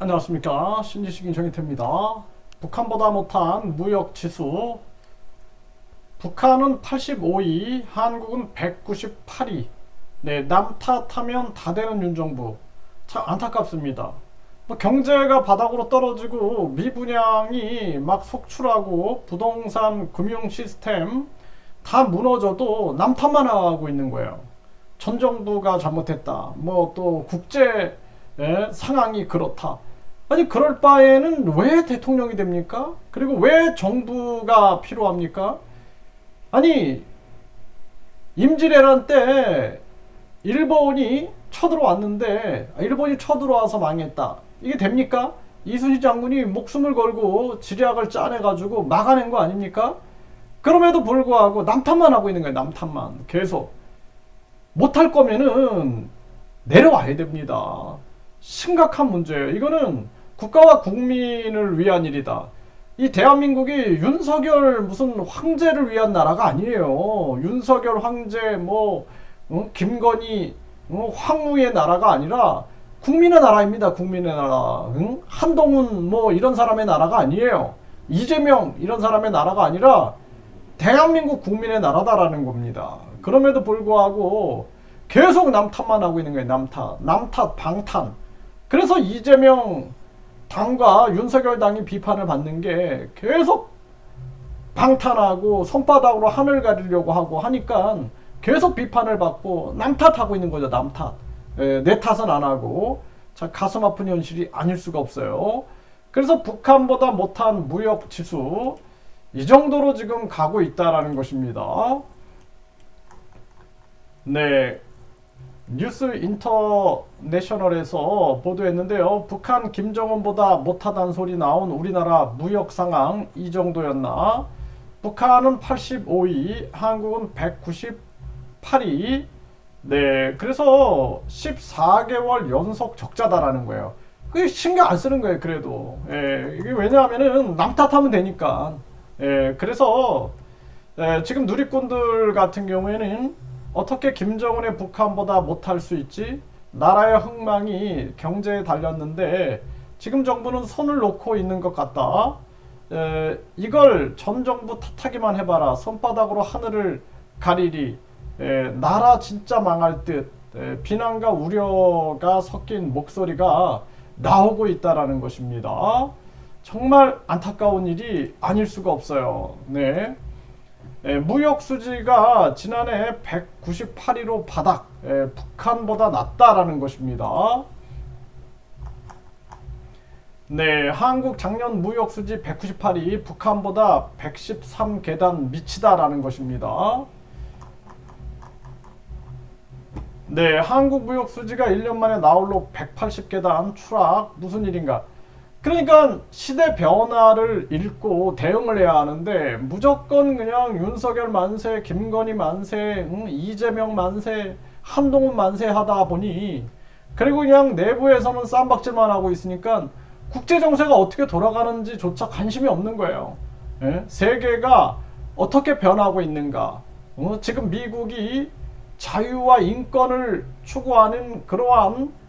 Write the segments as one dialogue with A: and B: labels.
A: 안녕하십니까. 신지식인 정희태입니다. 북한보다 못한 무역지수. 북한은 85위, 한국은 198위. 네, 남 탓하면 다 되는 윤정부. 참 안타깝습니다. 경제가 바닥으로 떨어지고 미분양이 막 속출하고 부동산 금융 시스템 다 무너져도 남 탓만 하고 있는 거예요. 전 정부가 잘못했다. 또 국제 상황이 그렇다. 아니 그럴 바에는 왜 대통령이 됩니까? 그리고 왜 정부가 필요합니까? 아니 임진왜란 때 일본이 쳐들어왔는데 일본이 쳐들어와서 망했다. 이게 됩니까? 이순신 장군이 목숨을 걸고 지략을 짜내가지고 막아낸 거 아닙니까? 그럼에도 불구하고 남 탓만 하고 있는 거예요. 남 탓만 계속. 못할 거면은 내려와야 됩니다. 심각한 문제예요. 이거는 국가와 국민을 위한 일이다. 이 대한민국이 윤석열 무슨 황제를 위한 나라가 아니에요. 윤석열 황제 김건희 황후의 나라가 아니라 국민의 나라입니다. 국민의 나라. 한동훈 이런 사람의 나라가 아니에요. 이재명 이런 사람의 나라가 아니라 대한민국 국민의 나라다라는 겁니다. 그럼에도 불구하고 계속 남 탓만 하고 있는 거예요. 남 탓, 방탄. 그래서 이재명 당과 윤석열 당이 비판을 받는 게 계속 방탄하고 손바닥으로 하늘 가리려고 하고 하니까 계속 비판을 받고 남 탓하고 있는 거죠. 남 탓. 내 탓은 안 하고. 자, 가슴 아픈 현실이 아닐 수가 없어요. 그래서 북한보다 못한 무역 지수 이 정도로 지금 가고 있다라는 것입니다. 네. 뉴스 인터내셔널에서 보도했는데요. 북한 김정은보다 못하다는 소리 나온 우리나라 무역 상황 이 정도였나? 북한은 85위, 한국은 198위. 네, 그래서 14개월 연속 적자다라는 거예요. 그게 신경 안 쓰는 거예요. 그래도 이게 왜냐하면은 남 탓하면 되니까. 그래서 지금 누리꾼들 같은 경우에는 어떻게 김정은의 북한보다 못할 수 있지? 나라의 흥망이 경제에 달렸는데 지금 정부는 손을 놓고 있는 것 같다. 이걸 전 정부 탓하기만 해봐라. 손바닥으로 하늘을 가리리. 나라 진짜 망할 듯 비난과 우려가 섞인 목소리가 나오고 있다라는 것입니다. 정말 안타까운 일이 아닐 수가 없어요. 네. 무역 수지가 지난해 198위로 바닥, 북한보다 낮다라는 것입니다. 네, 한국 작년 무역 수지 198위, 북한보다 113계단 미치다라는 것입니다. 네, 한국 무역 수지가 1년 만에 나홀로 180계단 추락. 무슨 일인가? 그러니까 시대 변화를 읽고 대응을 해야 하는데 무조건 그냥 윤석열 만세, 김건희 만세, 이재명 만세, 한동훈 만세 하다 보니 그리고 그냥 내부에서는 쌈박질만 하고 있으니까 국제 정세가 어떻게 돌아가는지조차 관심이 없는 거예요. 세계가 어떻게 변하고 있는가? 지금 미국이 자유와 인권을 추구하는 그러한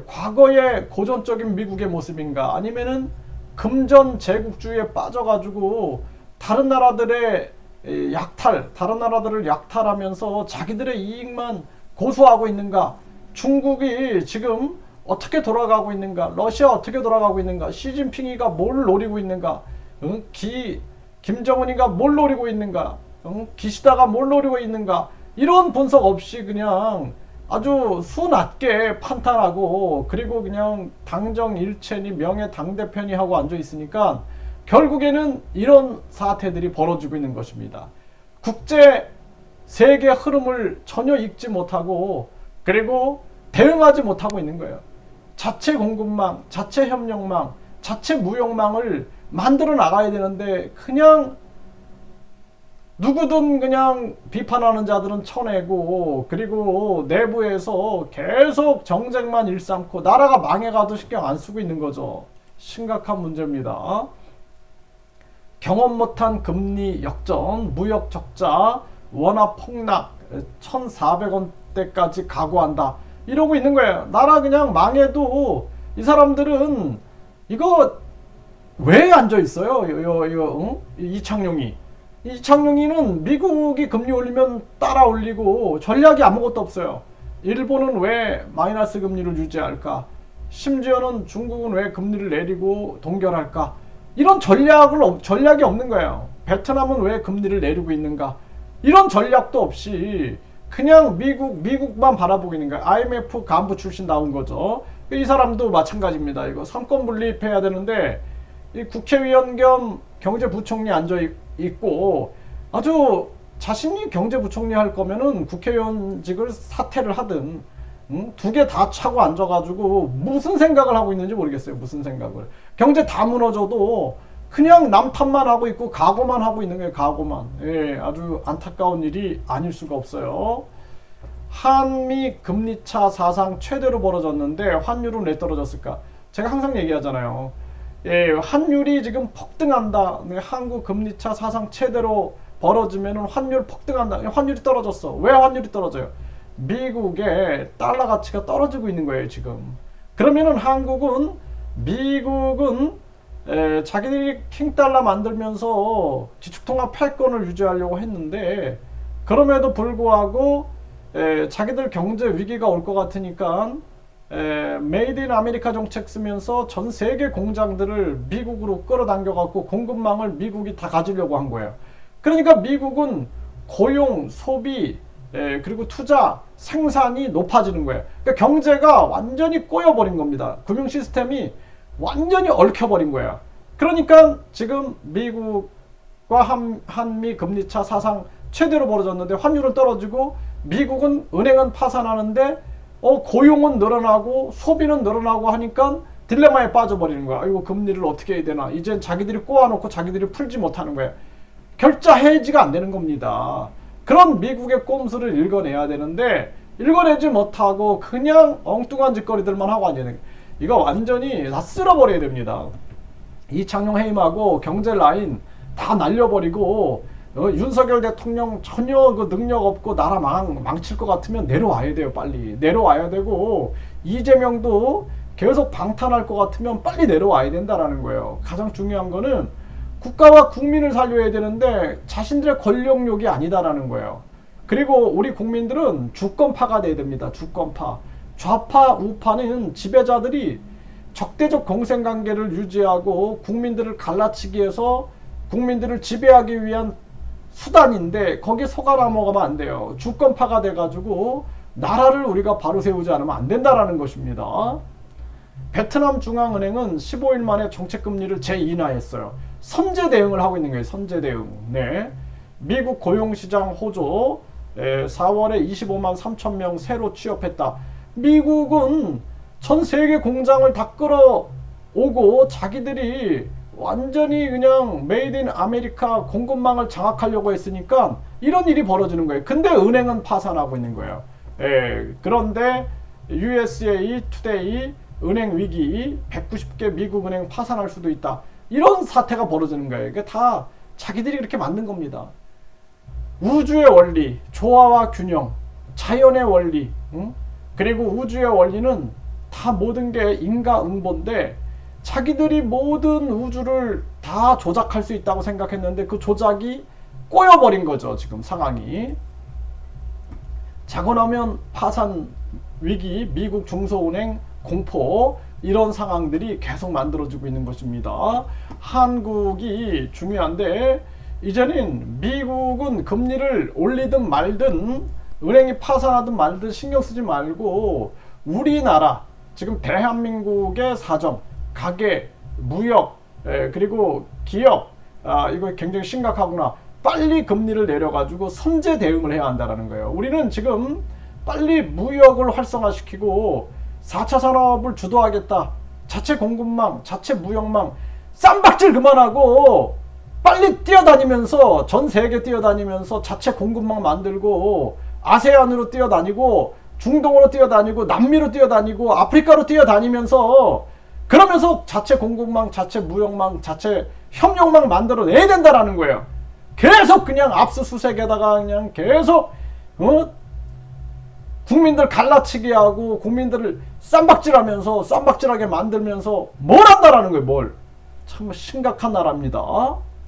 A: 과거의 고전적인 미국의 모습인가? 아니면은 금전 제국주의에 빠져가지고 다른 나라들의 다른 나라들을 약탈하면서 자기들의 이익만 고수하고 있는가? 중국이 지금 어떻게 돌아가고 있는가? 러시아 어떻게 돌아가고 있는가? 시진핑이가 뭘 노리고 있는가? 김정은이가 뭘 노리고 있는가? 기시다가 뭘 노리고 있는가? 이런 분석 없이 그냥 아주 수낮게 판단하고 그리고 그냥 당정 일체니 명예 당대표니 하고 앉아 있으니까 결국에는 이런 사태들이 벌어지고 있는 것입니다. 국제 세계 흐름을 전혀 읽지 못하고 그리고 대응하지 못하고 있는 거예요. 자체 공급망, 자체 협력망, 자체 무역망을 만들어 나가야 되는데 그냥 누구든 그냥 비판하는 자들은 쳐내고 그리고 내부에서 계속 정쟁만 일삼고 나라가 망해가도 신경 안 쓰고 있는 거죠. 심각한 문제입니다. 경험 못한 금리 역전, 무역 적자, 원화 폭락, 1,400원대까지 각오한다. 이러고 있는 거예요. 나라 그냥 망해도 이 사람들은 이거 왜 앉아 있어요? 이창용이. 이창용이는 미국이 금리 올리면 따라 올리고 전략이 아무것도 없어요. 일본은 왜 마이너스 금리를 유지할까? 심지어는 중국은 왜 금리를 내리고 동결할까? 이런 전략이 없는 거예요. 베트남은 왜 금리를 내리고 있는가? 이런 전략도 없이 그냥 미국만 바라보고 있는 거예요. IMF 간부 출신 나온 거죠. 이 사람도 마찬가지입니다. 이거 삼권 분립해야 되는데 이 국회의원 겸 경제부총리 앉아 있고 아주 자신이 경제부총리 할 거면은 국회의원직을 사퇴를 하든 두 개 다 차고 앉아가지고 무슨 생각을 하고 있는지 모르겠어요. 무슨 생각을. 경제 다 무너져도 그냥 남 탓만 하고 있고 각오만 하고 있는 거예요. 각오만. 예, 아주 안타까운 일이 아닐 수가 없어요. 한미 금리차 사상 최대로 벌어졌는데 환율은 왜 떨어졌을까? 제가 항상 얘기하잖아요. 예, 환율이 지금 폭등한다. 한국 금리차 사상 최대로 벌어지면 환율 폭등한다. 환율이 떨어졌어. 왜 환율이 떨어져요? 미국의 달러 가치가 떨어지고 있는 거예요, 지금. 그러면은 미국은 자기들이 킹달러 만들면서 지축통화 패권을 유지하려고 했는데 그럼에도 불구하고 자기들 경제 위기가 올 것 같으니까 메이드 인 아메리카 정책 쓰면서 전 세계 공장들을 미국으로 끌어당겨 갖고 공급망을 미국이 다 가지려고 한 거예요. 그러니까 미국은 고용, 소비, 그리고 투자, 생산이 높아지는 거예요. 그러니까 경제가 완전히 꼬여버린 겁니다. 금융 시스템이 완전히 얽혀버린 거예요. 그러니까 지금 미국과 한미 금리차 사상 최대로 벌어졌는데 환율은 떨어지고 미국은 은행은 파산하는데 고용은 늘어나고 소비는 늘어나고 하니까 딜레마에 빠져버리는 거야. 이거 금리를 어떻게 해야 되나. 이젠 자기들이 꼬아놓고 자기들이 풀지 못하는 거야. 결자 해지가 안 되는 겁니다. 그런 미국의 꼼수를 읽어내야 되는데 읽어내지 못하고 그냥 엉뚱한 짓거리들만 하고 앉아있는 거예요. 이거 완전히 다 쓸어버려야 됩니다. 이창용 해임하고 경제 라인 다 날려버리고 윤석열 대통령 전혀 그 능력 없고 나라 망칠 것 같으면 내려와야 돼요. 빨리 내려와야 되고 이재명도 계속 방탄할 것 같으면 빨리 내려와야 된다라는 거예요. 가장 중요한 거는 국가와 국민을 살려야 되는데 자신들의 권력욕이 아니다라는 거예요. 그리고 우리 국민들은 주권파가 돼야 됩니다. 주권파. 좌파, 우파는 지배자들이 적대적 공생관계를 유지하고 국민들을 갈라치기 위해서 국민들을 지배하기 위한 수단인데 거기에 속아 넘어가면 안 돼요. 주권파가 돼가지고 나라를 우리가 바로 세우지 않으면 안 된다라는 것입니다. 베트남 중앙은행은 15일 만에 정책금리를 제2인하했어요. 선제 대응을 하고 있는 거예요. 선제 대응. 네. 미국 고용시장 호조 4월에 25만 3천 명 새로 취업했다. 미국은 전 세계 공장을 다 끌어오고 자기들이 완전히 그냥 메이드 인 아메리카 공급망을 장악하려고 했으니까 이런 일이 벌어지는 거예요. 근데 은행은 파산하고 있는 거예요. 그런데 USA 투데이 은행 위기 190개 미국 은행 파산할 수도 있다. 이런 사태가 벌어지는 거예요. 이게 다 자기들이 이렇게 만든 겁니다. 우주의 원리, 조화와 균형, 자연의 원리, 그리고 우주의 원리는 다 모든 게 인과응보인데 자기들이 모든 우주를 다 조작할 수 있다고 생각했는데 그 조작이 꼬여버린 거죠. 지금 상황이. 자고 나면 파산 위기, 미국 중소은행 공포 이런 상황들이 계속 만들어지고 있는 것입니다. 한국이 중요한데 이제는 미국은 금리를 올리든 말든 은행이 파산하든 말든 신경 쓰지 말고 우리나라 지금 대한민국의 사정, 가계, 무역, 그리고 기업 이거 굉장히 심각하구나. 빨리 금리를 내려가지고 선제 대응을 해야 한다는 거예요. 우리는 지금 빨리 무역을 활성화시키고 4차 산업을 주도하겠다. 자체 공급망, 자체 무역망 쌈박질 그만하고 빨리 뛰어다니면서 전 세계 뛰어다니면서 자체 공급망 만들고 아세안으로 뛰어다니고 중동으로 뛰어다니고 남미로 뛰어다니고 아프리카로 뛰어다니면서 그러면서 자체 공급망, 자체 무역망, 자체 협력망 만들어내야 된다라는 거예요. 계속 그냥 압수수색에다가 그냥 계속 국민들 갈라치기 하고 국민들을 쌈박질하면서 쌈박질하게 만들면서 뭘 한다라는 거예요. 뭘. 참 심각한 나라입니다.